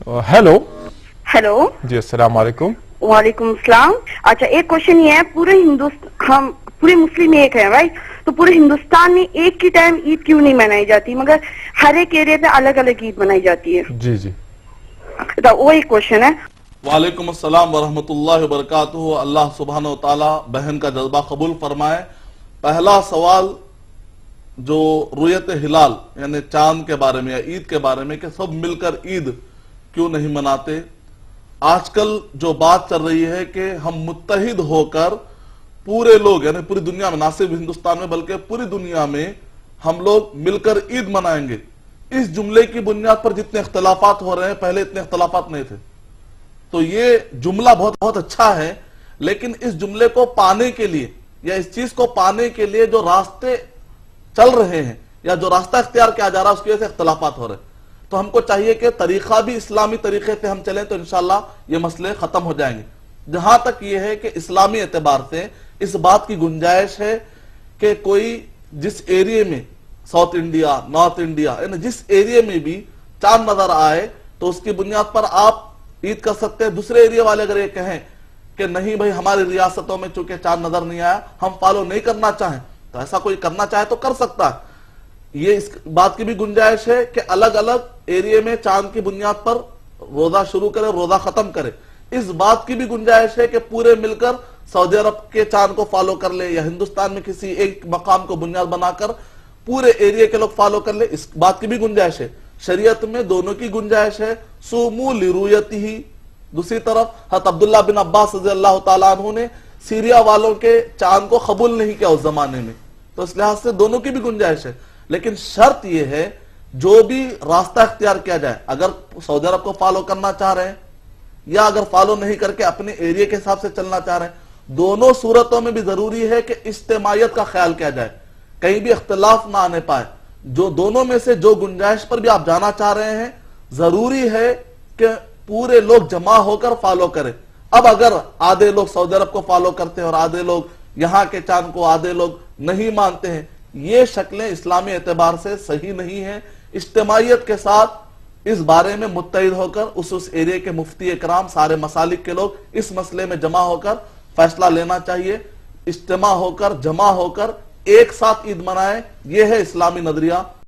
Hello hello जी, अस्सलाम वालेकुम। वालेकुम सलाम। अच्छा, एक क्वेश्चन ये है, हम पूरे मुस्लिम एक है, राइट? तो पूरे हिंदुस्तान में एक ही टाइम ईद क्यों नहीं मनाई जाती, मगर हर एक एरिया पे अलग अलग ईद मनाई जाती है? जी जी, तो वो एक क्वेश्चन है। वालेकुम अस्सलाम वरहमतुल्लाहि वबरकातुहू। अल्लाह सुब्हानहू व तआला बहन का जज्बा कबूल फरमाए। पहला सवाल जो रुयत हिलाल यानी चांद के बारे में या ईद के बारे में कि सब मिलकर ईद क्यों नहीं मनाते। आजकल जो बात चल रही है कि हम मुत्तहिद होकर पूरे लोग यानी पूरी दुनिया में, ना सिर्फ हिंदुस्तान में बल्कि पूरी दुनिया में हम लोग मिलकर ईद मनाएंगे। इस जुमले की बुनियाद पर जितने इख्तलाफात हो रहे हैं, पहले इतने इख्तलाफात नहीं थे। तो ये जुमला बहुत बहुत अच्छा है, लेकिन इस जुमले को पाने के लिए या इस चीज को पाने के लिए जो रास्ते चल रहे हैं या जो रास्ता इख्तियार किया जा रहा है उसकी वजह से इख्तलाफात हो रहे हैं। तो हमको चाहिए कि तरीका भी इस्लामी तरीके से हम चलें तो इंशाल्लाह ये मसले खत्म हो जाएंगे। जहां तक ये है कि इस्लामी एतबार से इस बात की गुंजाइश है कि कोई जिस एरिया में साउथ इंडिया, नॉर्थ इंडिया यानी जिस एरिया में भी चांद नजर आए तो उसकी बुनियाद पर आप ईद कर सकते हैं। दूसरे एरिया वाले अगर ये कहें कि नहीं भाई हमारी रियासतों में चूंकि चांद नजर नहीं आया, हम फॉलो नहीं करना चाहें, तो ऐसा कोई करना चाहे तो कर सकता है। ये इस बात की भी गुंजाइश है कि अलग अलग एरिया में चांद की बुनियाद पर रोजा शुरू करे, रोजा खत्म करे। इस बात की भी गुंजाइश है कि पूरे मिलकर सऊदी अरब के चांद को फॉलो कर ले या हिंदुस्तान में किसी एक मकाम को बुनियाद बनाकर पूरे एरिया के लोग फॉलो कर ले, इस बात की भी गुंजाइश है। शरीयत में दोनों की गुंजाइश है। सुमू लिरुयतिही। दूसरी तरफ हज़रत अब्दुल्लाह बिन अब्बास रज़ी अल्लाह तआला अन्हु ने सीरिया वालों के चांद को कबूल नहीं किया उस जमाने में, तो इस लिहाज से दोनों की भी गुंजाइश है। लेकिन शर्त यह है जो भी रास्ता इख्तियार किया जाए, अगर सऊदी अरब को फॉलो करना चाह रहे हैं या अगर फॉलो नहीं करके अपने एरिया के हिसाब से चलना चाह रहे हैं, दोनों सूरतों में भी जरूरी है कि इज्तिमाइयत का ख्याल किया जाए, कहीं भी इख्तिलाफ ना आने पाए। जो दोनों में से जो गुंजाइश पर भी आप जाना चाह रहे हैं, जरूरी है कि पूरे लोग जमा होकर फॉलो करें। अब अगर आधे लोग सऊदी अरब को फॉलो करते हैं और आधे लोग यहां के चांद को आधे लोग नहीं मानते हैं, ये शक्लें इस्लामी एतबार से सही नहीं है। इज्तिमाइयत के साथ इस बारे में मुत्तहिद होकर उस एरिया के मुफ्ती इकराम, सारे मसालिक के लोग इस मसले में जमा होकर फैसला लेना चाहिए। इज्तिमा होकर, जमा होकर एक साथ ईद मनाएं, यह है इस्लामी नजरिया।